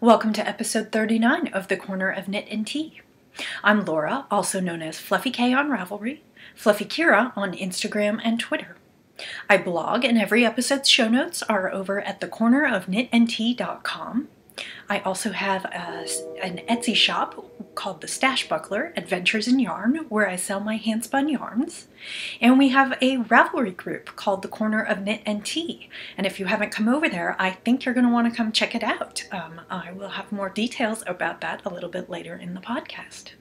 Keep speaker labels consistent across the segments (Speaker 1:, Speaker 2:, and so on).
Speaker 1: Welcome to episode 39 of The Corner of Knit and Tea. I'm Laura, also known as Fluffy K on Ravelry, Fluffy Kira on Instagram and Twitter. I blog and every episode's show notes are over at thecornerofknitandtea.com. I also have an Etsy shop called The Stash Buckler, Adventures in Yarn, where I sell my handspun yarns. And we have a Ravelry group called The Corner of Knit and Tea. And if you haven't come over there, I think you're going to want to come check it out. I will have more details about that a little bit later in the podcast.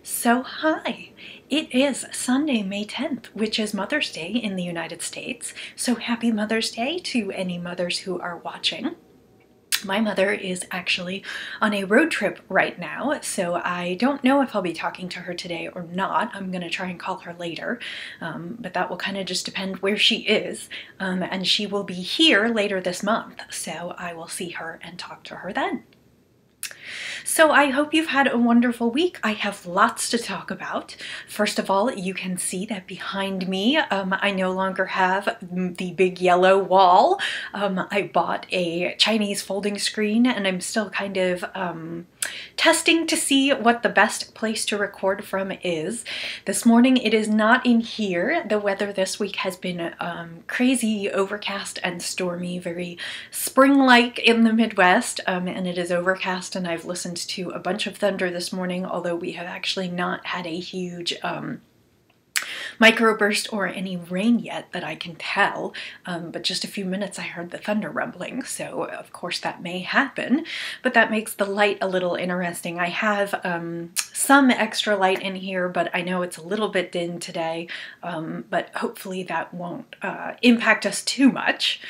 Speaker 1: So hi, it is Sunday, May 10th, which is Mother's Day in the United States. So happy Mother's Day to any mothers who are watching. My mother is actually on a road trip right now, so I don't know if I'll be talking to her today or not. I'm going to try and call her later, but that will kind of just depend where she is, and she will be here later this month, so I will see her and talk to her then. So I hope you've had a wonderful week. I have lots to talk about. First of all, you can see that behind me, I no longer have the big yellow wall. I bought a Chinese folding screen and I'm still kind of testing to see what the best place to record from is. This morning it is not in here. The weather this week has been crazy overcast and stormy, very spring-like in the Midwest, and it is overcast, and I've listened to a bunch of thunder this morning, although we have actually not had a huge microburst or any rain yet that I can tell, but just a few minutes I heard the thunder rumbling, so of course that may happen, but that makes the light a little interesting. I have some extra light in here, but I know it's a little bit dim today, but hopefully that won't impact us too much.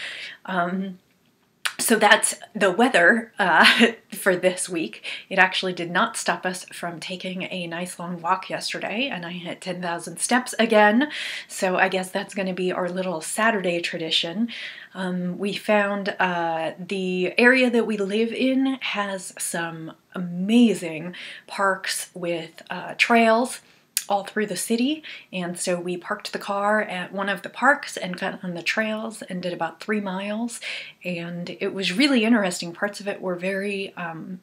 Speaker 1: So that's the weather for this week. It actually did not stop us from taking a nice long walk yesterday, and I hit 10,000 steps again. So I guess that's going to be our little Saturday tradition. We found the area that we live in has some amazing parks with trails all through the city, and so we parked the car at one of the parks and got on the trails and did about 3 miles, and it was really interesting. Parts of it were very,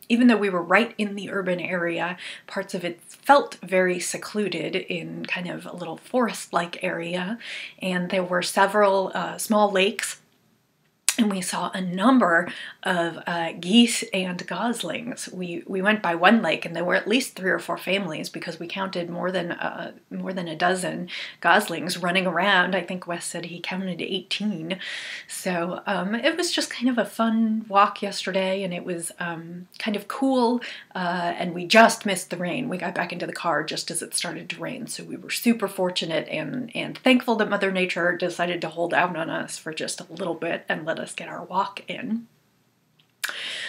Speaker 1: even though we were right in the urban area, parts of it felt very secluded in kind of a little forest-like area, and there were several small lakes. And we saw a number of geese and goslings. We went by one lake, and there were at least 3 or 4 families because we counted more than a dozen goslings running around. I think Wes said he counted 18. So it was just kind of a fun walk yesterday, and it was kind of cool. And we just missed the rain. We got back into the car just as it started to rain, so we were super fortunate and thankful that Mother Nature decided to hold out on us for just a little bit and let us get our walk in.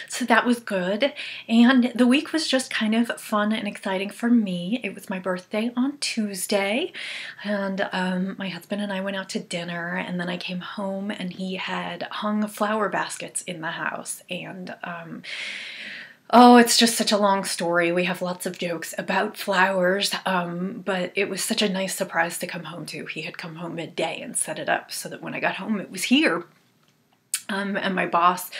Speaker 1: So that was good, and the week was just kind of fun and exciting for me. It was my birthday on Tuesday, and my husband and I went out to dinner, and then I came home and he had hung flower baskets in the house, and oh, it's just such a long story. We have lots of jokes about flowers, but it was such a nice surprise to come home to. He had come home midday and set it up so that when I got home it was here. And my boss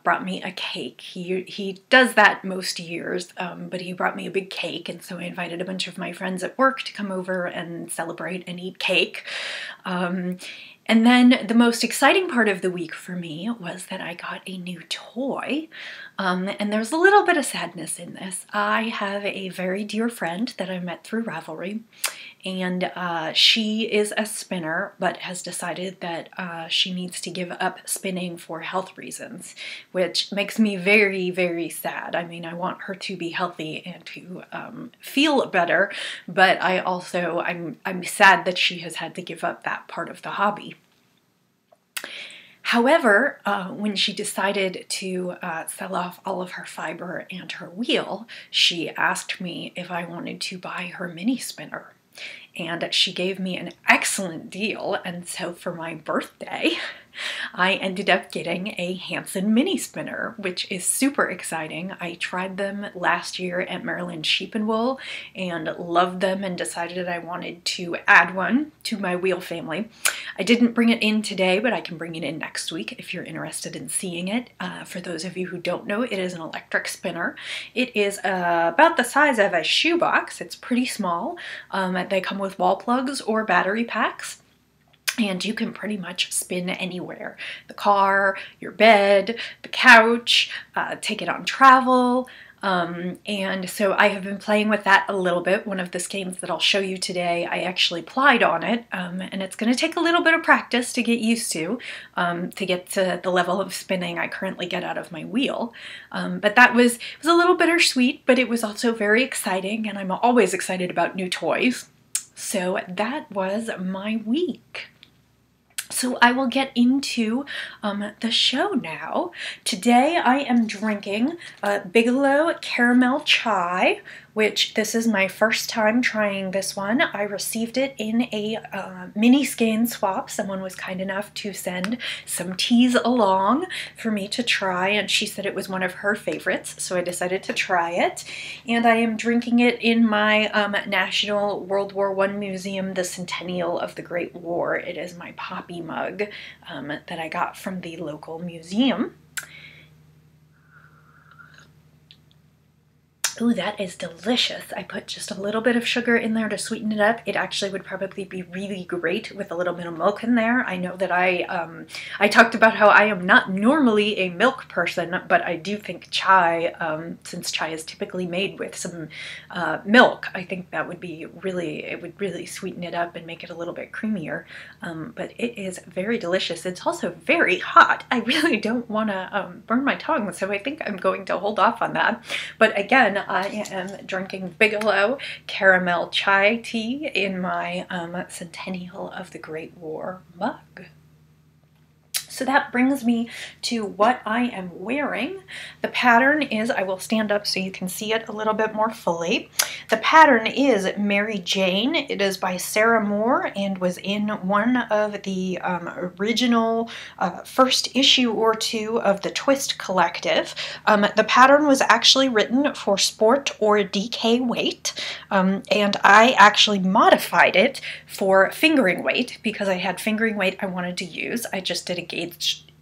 Speaker 1: brought me a cake. He does that most years, but he brought me a big cake, and so I invited a bunch of my friends at work to come over and celebrate and eat cake. And then the most exciting part of the week for me was that I got a new toy, and there's a little bit of sadness in this. I have a very dear friend that I met through Ravelry, and she is a spinner, but has decided that she needs to give up spinning for health reasons, which makes me very, very sad. I mean, I want her to be healthy and to feel better, but I'm sad that she has had to give up that part of the hobby. However, when she decided to sell off all of her fiber and her wheel, she asked me if I wanted to buy her mini spinner. And she gave me an excellent deal, and so for my birthday, I ended up getting a Handspun mini spinner, which is super exciting. I tried them last year at Maryland Sheep and Wool and loved them and decided I wanted to add one to my wheel family. I didn't bring it in today, but I can bring it in next week if you're interested in seeing it. For those of you who don't know, it is an electric spinner. It is about the size of a shoebox. It's pretty small. They come with wall plugs or battery packs. And you can pretty much spin anywhere. The car, your bed, the couch, take it on travel. And so I have been playing with that a little bit. One of the skeins that I'll show you today, I actually plied on it, and it's going to take a little bit of practice to get used to get to the level of spinning I currently get out of my wheel. But it was a little bittersweet, but it was also very exciting, and I'm always excited about new toys. So that was my week. So I will get into the show now. Today I am drinking Bigelow Caramel Chai, which this is my first time trying this one. I received it in a mini skein swap. Someone was kind enough to send some teas along for me to try, and she said it was one of her favorites, so I decided to try it. And I am drinking it in my National World War I Museum, the Centennial of the Great War. It is my poppy mug that I got from the local museum. Ooh, that is delicious. I put just a little bit of sugar in there to sweeten it up. It actually would probably be really great with a little bit of milk in there. I know that I talked about how I am not normally a milk person, but I do think chai, since chai is typically made with some milk, I think that would be it would really sweeten it up and make it a little bit creamier. But it is very delicious. It's also very hot. I really don't want to burn my tongue, so I think I'm going to hold off on that. But again, I am drinking Bigelow Caramel Chai tea in my Centennial of the Great War mug. So that brings me to what I am wearing. The pattern is, I will stand up so you can see it a little bit more fully. The pattern is Mary Jane. It is by Sarah Moore and was in one of the original first issue or two of the Twist Collective. The pattern was actually written for sport or DK weight, and I actually modified it for fingering weight because I had fingering weight I wanted to use. I just did a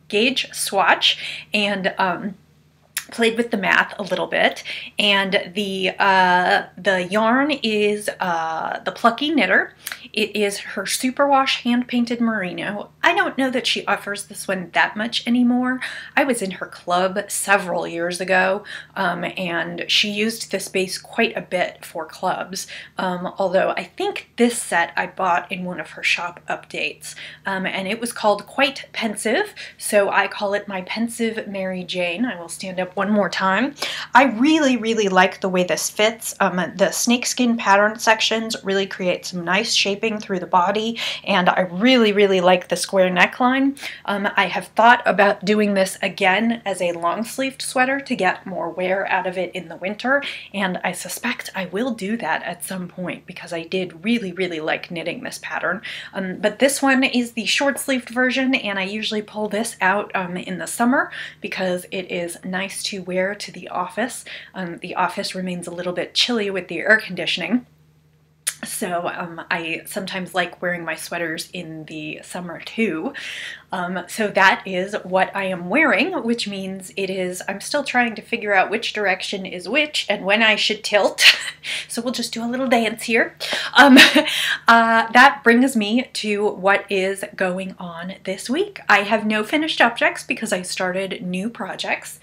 Speaker 1: gauge swatch and played with the math a little bit, and the yarn is the Plucky Knitter. It is her superwash hand-painted merino. I don't know that she offers this one that much anymore. I was in her club several years ago, and she used this base quite a bit for clubs, although I think this set I bought in one of her shop updates, and it was called Quite Pensive, so I call it my Pensive Mary Jane. I will stand up one more time. I really, really like the way this fits. The snakeskin pattern sections really create some nice shaping through the body, and I really, really like the square neckline. I have thought about doing this again as a long-sleeved sweater to get more wear out of it in the winter, and I suspect I will do that at some point because I did really, really like knitting this pattern. But this one is the short-sleeved version, and I usually pull this out in the summer because it is nice to wear to the office. The office remains a little bit chilly with the air conditioning. So I sometimes like wearing my sweaters in the summer too. So that is what I am wearing, which means I'm still trying to figure out which direction is which and when I should tilt. So we'll just do a little dance here. That brings me to what is going on this week. I have no finished objects because I started new projects.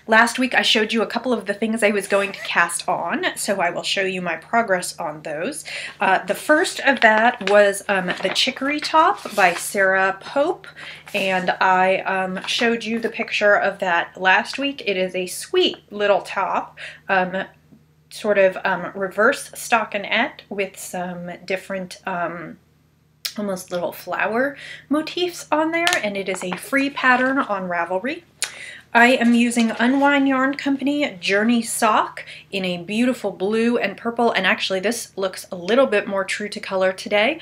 Speaker 1: Last week I showed you a couple of the things I was going to cast on, so I will show you my progress on those. The first of that was the Chicory Top by Sarah Pope, and I showed you the picture of that last week. It is a sweet little top, sort of reverse stockinette with some different almost little flower motifs on there, and it is a free pattern on Ravelry. I am using Unwind Yarn Company Journey Sock in a beautiful blue and purple, and actually this looks a little bit more true to color today,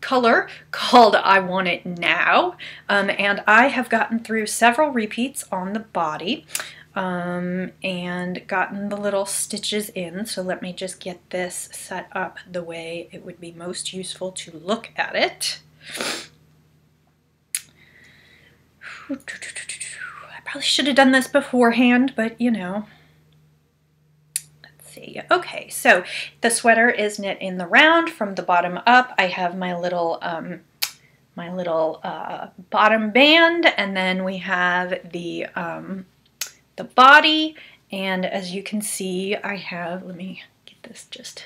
Speaker 1: color called I Want It Now, and I have gotten through several repeats on the body and gotten the little stitches in. So let me just get this set up the way it would be most useful to look at it. I probably should have done this beforehand, but you know. Let's see. Okay, so the sweater is knit in the round from the bottom up. I have my little bottom band, and then we have the body, and as you can see, I have, let me get this just,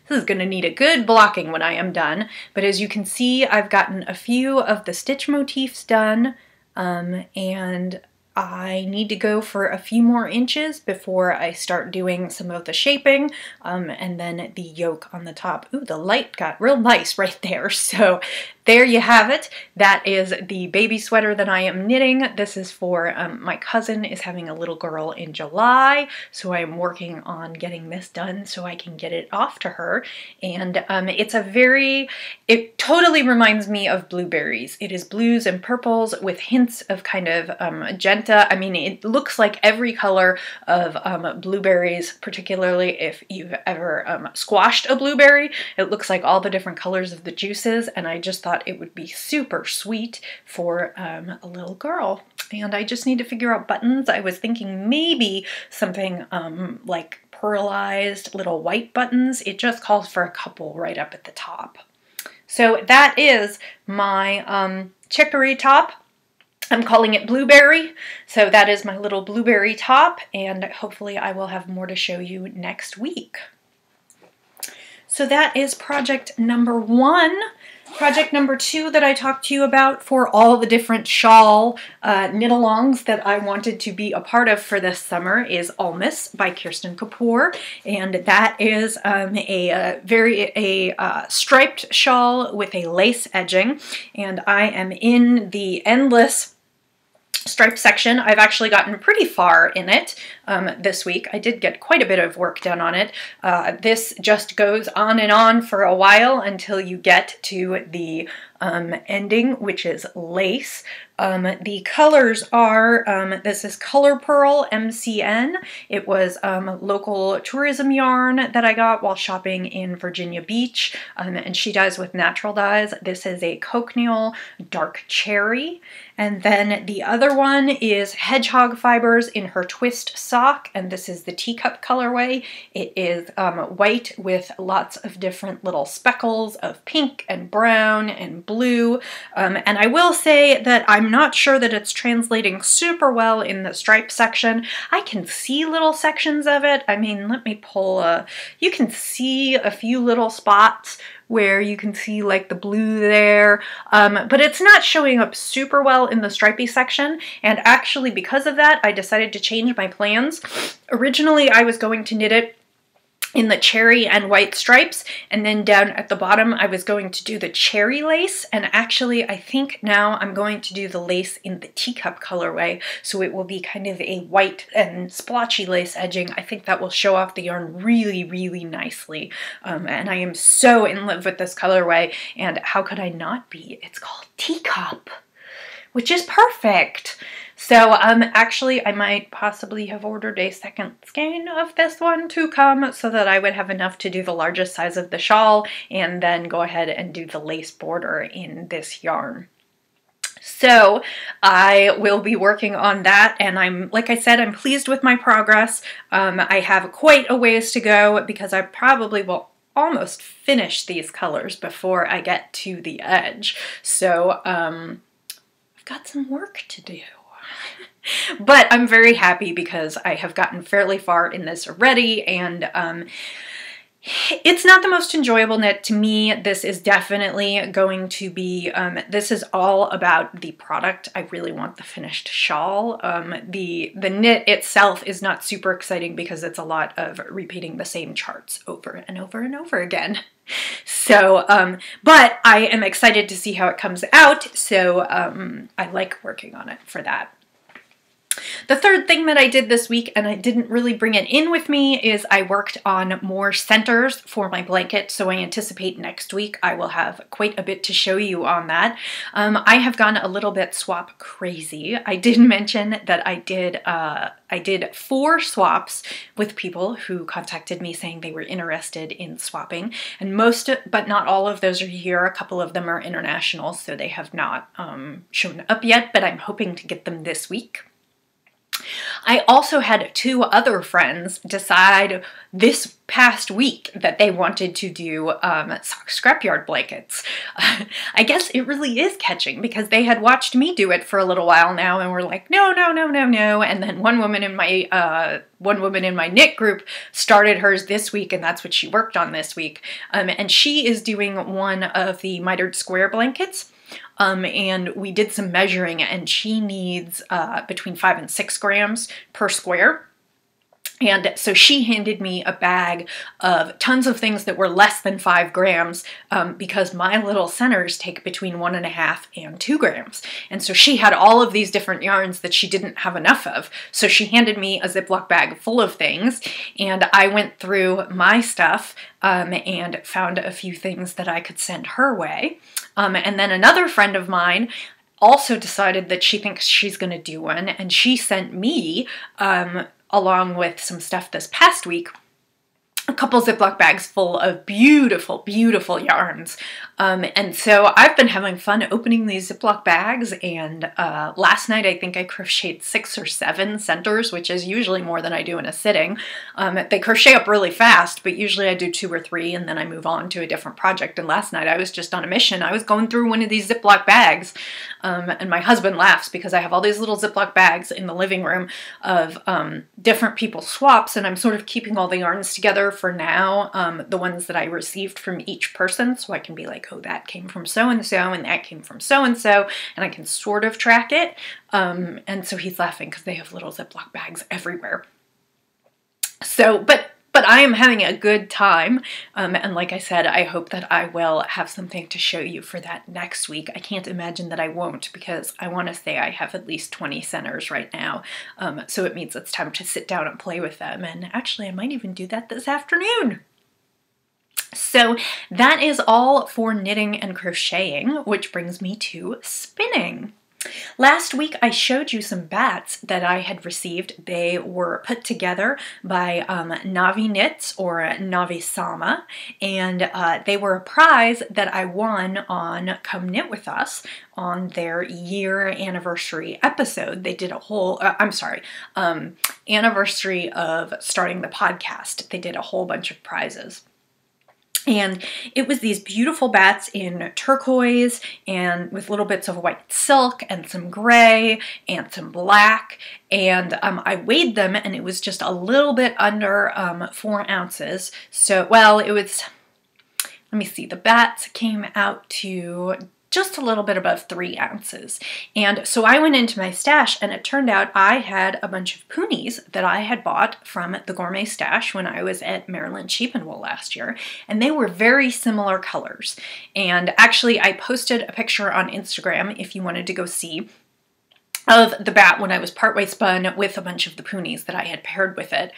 Speaker 1: this is going to need a good blocking when I am done, but as you can see, I've gotten a few of the stitch motifs done, and I need to go for a few more inches before I start doing some of the shaping, and then the yoke on the top. Ooh, the light got real nice right there. So there you have it. That is the baby sweater that I am knitting. This is for my cousin is having a little girl in July, so I am working on getting this done so I can get it off to her. And it totally reminds me of blueberries. It is blues and purples with hints of kind of magenta. I mean, it looks like every color of blueberries, particularly if you've ever squashed a blueberry. It looks like all the different colors of the juices, and I just thought it would be super sweet for a little girl. And I just need to figure out buttons. I was thinking maybe something like pearlized little white buttons. It just calls for a couple right up at the top. So that is my chicory top. I'm calling it blueberry. So that is my little blueberry top, and hopefully I will have more to show you next week. So that is project number 1. Project number 2 that I talked to you about for all the different shawl knit-alongs that I wanted to be a part of for this summer is Almas by Kirsten Kapoor, and that is a striped shawl with a lace edging, and I am in the endless stripe section. I've actually gotten pretty far in it this week. I did get quite a bit of work done on it. This just goes on and on for a while until you get to the ending, which is lace. The colors are, this is Color Pearl MCN. It was local tourism yarn that I got while shopping in Virginia Beach, and she dyes with natural dyes. This is a cochineal dark cherry. And then the other one is Hedgehog Fibers in her twist sock, and this is the teacup colorway. It is white with lots of different little speckles of pink and brown and blue. And I will say that I'm not sure that it's translating super well in the stripe section. I can see little sections of it. I mean, let me pull you can see a few little spots where you can see like the blue there, but it's not showing up super well in the stripey section, and actually because of that I decided to change my plans. Originally I was going to knit it in the cherry and white stripes, and then down at the bottom I was going to do the cherry lace, and actually I think now I'm going to do the lace in the teacup colorway, so it will be kind of a white and splotchy lace edging. I think that will show off the yarn really, really nicely, and I am so in love with this colorway, and how could I not be? It's called Teacup, which is perfect. So actually I might possibly have ordered a second skein of this one to come so that I would have enough to do the largest size of the shawl and then go ahead and do the lace border in this yarn. So I will be working on that, and like I said, I'm pleased with my progress. I have quite a ways to go because I probably will almost finish these colors before I get to the edge. So I've got some work to do. But I'm very happy because I have gotten fairly far in this already, and it's not the most enjoyable knit to me. This is definitely going to be, this is all about the product. I really want the finished shawl. The knit itself is not super exciting because it's a lot of repeating the same charts over and over and over again. So, but I am excited to see how it comes out, so I like working on it for that. The third thing that I did this week, and I didn't really bring it in with me, is I worked on more centers for my blanket, so I anticipate next week I will have quite a bit to show you on that. I have gone a little bit swap crazy. I did mention that I did 4 swaps with people who contacted me saying they were interested in swapping, and most, but not all of those are here. A couple of them are international, so they have not shown up yet, but I'm hoping to get them this week. I also had 2 other friends decide this past week that they wanted to do sock scrapyard blankets. I guess it really is catching because they had watched me do it for a little while now and were like, no, no, no, no, no. And then one woman in my knit group started hers this week, and that's what she worked on this week. And she is doing one of the mitered square blankets. And we did some measuring, and she needs between 5 and 6 grams per square. And so she handed me a bag of tons of things that were less than 5 grams because my little centers take between 1.5 and 2 grams. And so she had all of these different yarns that she didn't have enough of. So she handed me a Ziploc bag full of things, and I went through my stuff and found a few things that I could send her way. And then another friend of mine also decided that she thinks she's going to do one, and she sent me along with some stuff this past week, a couple Ziploc bags full of beautiful, beautiful yarns. And so I've been having fun opening these Ziploc bags, and last night I think I crocheted 6 or 7 centers, which is usually more than I do in a sitting. They crochet up really fast, but usually I do 2 or 3 and then I move on to a different project. And last night I was just on a mission. I was going through one of these Ziploc bags, and my husband laughs because I have all these little Ziploc bags in the living room of different people's swaps, and I'm sort of keeping all the yarns together for now, the ones that I received from each person, so I can be like, oh, that came from so-and-so, and that came from so-and-so, and I can sort of track it. And so he's laughing because they have little Ziploc bags everywhere. So, but I am having a good time, and like I said, I hope that I will have something to show you for that next week. I can't imagine that I won't, because I want to say I have at least 20 centers right now, so it means it's time to sit down and play with them, and actually I might even do that this afternoon. So that is all for knitting and crocheting, which brings me to spinning. Last week I showed you some bats that I had received. They were put together by Navi Knits or Navi Sama, and they were a prize that I won on Come Knit With Us on their year anniversary episode. They did a whole, anniversary of starting the podcast. They did a whole bunch of prizes. And it was these beautiful bats in turquoise and with little bits of white silk and some gray and some black. And I weighed them, and it was just a little bit under 4 ounces. So, well, it was, let me see, the bats came out to just a little bit above 3 ounces. And so I went into my stash, and it turned out I had a bunch of poonies that I had bought from the Gourmet Stash when I was at Maryland Sheep and Wool last year, and they were very similar colors. And actually I posted a picture on Instagram if you wanted to go see of the bat when I was partway spun with a bunch of the poonies that I had paired with it.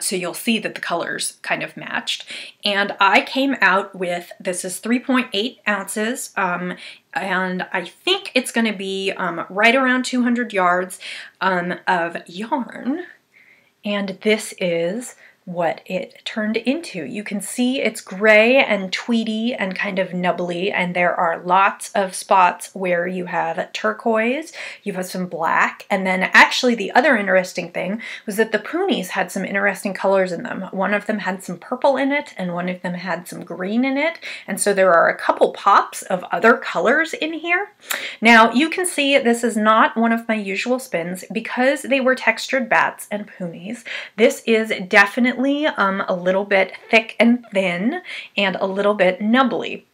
Speaker 1: So you'll see that the colors kind of matched. And I came out with, this is 3.8 ounces, and I think it's going to be right around 200 yards of yarn. And this is what it turned into. You can see it's gray and tweedy and kind of nubbly, and there are lots of spots where you have turquoise, you have some black, and then actually the other interesting thing was that the poonies had some interesting colors in them. One of them had some purple in it, and one of them had some green in it, and so there are a couple pops of other colors in here. Now you can see this is not one of my usual spins because they were textured bats and poonies. This is definitely a little bit thick and thin and a little bit nubbly.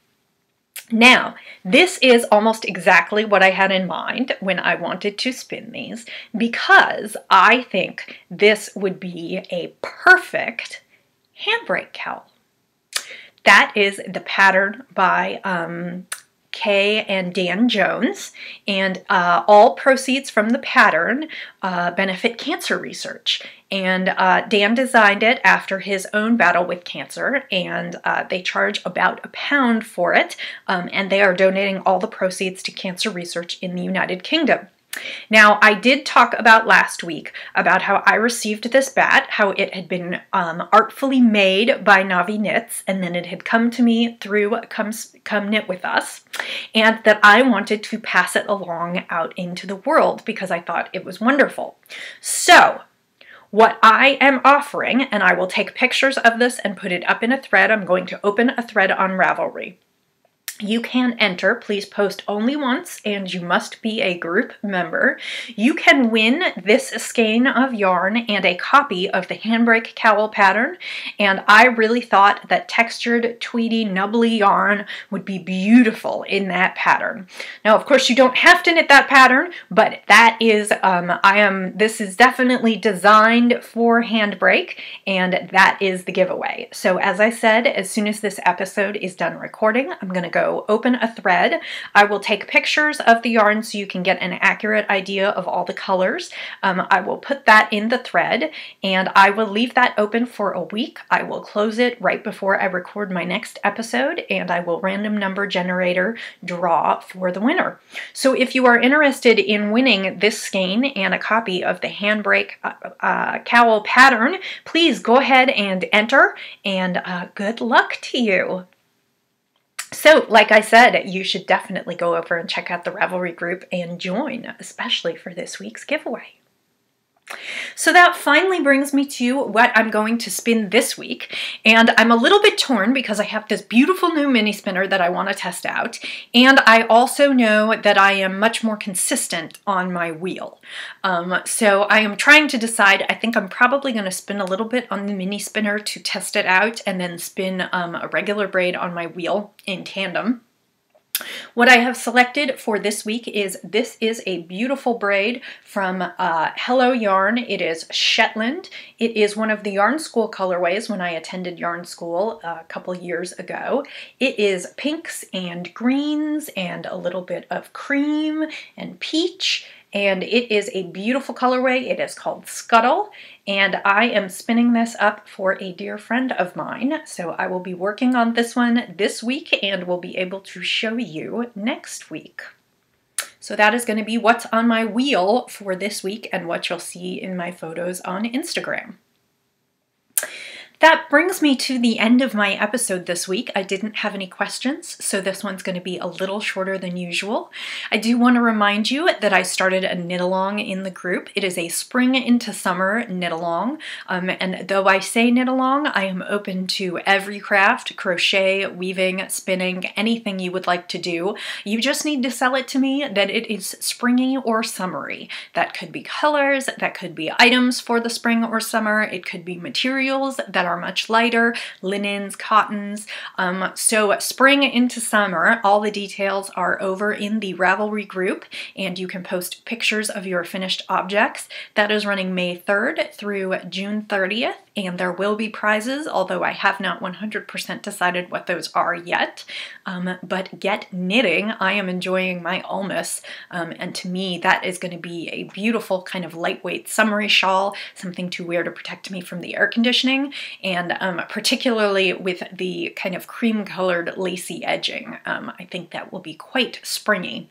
Speaker 1: Now, this is almost exactly what I had in mind when I wanted to spin these, because I think this would be a perfect handbrake cowl. That is the pattern by Kay and Dan Jones, and all proceeds from the pattern benefit cancer research. And Dan designed it after his own battle with cancer, and they charge about £1 for it, and they are donating all the proceeds to cancer research in the United Kingdom. Now, I did talk about last week about how I received this bat, how it had been artfully made by Navi Knits, and then it had come to me through Come Knit With Us, and that I wanted to pass it along out into the world because I thought it was wonderful. So, what I am offering, and I will take pictures of this and put it up in a thread. I'm going to open a thread on Ravelry. You can enter, please post only once, and you must be a group member. You can win this skein of yarn and a copy of the Handbrake Cowl pattern, and I really thought that textured, tweedy, nubbly yarn would be beautiful in that pattern. Now, of course, you don't have to knit that pattern, but that is, this is definitely designed for Handbrake, and that is the giveaway. So as I said, as soon as this episode is done recording, I'm going to go open a thread. I will take pictures of the yarn so you can get an accurate idea of all the colors. I will put that in the thread, and I will leave that open for a week. I will close it right before I record my next episode, and I will random number generator draw for the winner. So if you are interested in winning this skein and a copy of the Handbrake Cowl pattern, please go ahead and enter, and good luck to you. So, like I said, you should definitely go over and check out the Ravelry group and join, especially for this week's giveaway. So that finally brings me to what I'm going to spin this week, and I'm a little bit torn because I have this beautiful new mini spinner that I want to test out, and I also know that I am much more consistent on my wheel. So I am trying to decide. I think I'm probably going to spin a little bit on the mini spinner to test it out, and then spin a regular braid on my wheel in tandem. What I have selected for this week is a beautiful braid from Hello Yarn. It is Shetland. It is one of the Yarn School colorways when I attended Yarn School a couple years ago. It is pinks and greens and a little bit of cream and peach, and it is a beautiful colorway. It is called Scuttle, and I am spinning this up for a dear friend of mine. So I will be working on this one this week and will be able to show you next week. So that is going to be what's on my wheel for this week and what you'll see in my photos on Instagram. That brings me to the end of my episode this week. I didn't have any questions, so this one's going to be a little shorter than usual. I do want to remind you that I started a knit along in the group. It is a spring into summer knit along, and though I say knit along, I am open to every craft: crochet, weaving, spinning, anything you would like to do. You just need to sell it to me that it is springy or summery. That could be colors, that could be items for the spring or summer, it could be materials that are much lighter, linens, cottons. So spring into summer, all the details are over in the Ravelry group, and you can post pictures of your finished objects. That is running May 3rd through June 30th, and there will be prizes, although I have not 100% decided what those are yet. But get knitting. I am enjoying my Almus, and to me that is going to be a beautiful kind of lightweight summery shawl, something to wear to protect me from the air conditioning, and particularly with the kind of cream-colored lacy edging. I think that will be quite springy.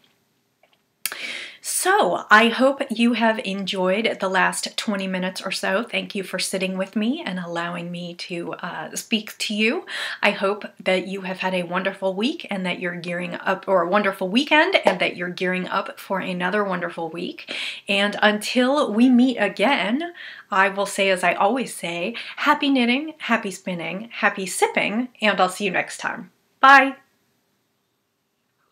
Speaker 1: So I hope you have enjoyed the last 20 minutes or so. Thank you for sitting with me and allowing me to speak to you. I hope that you have had a wonderful week and that you're gearing up, or a wonderful weekend, and that you're gearing up for another wonderful week. And until we meet again, I will say, as I always say, happy knitting, happy spinning, happy sipping, and I'll see you next time. Bye!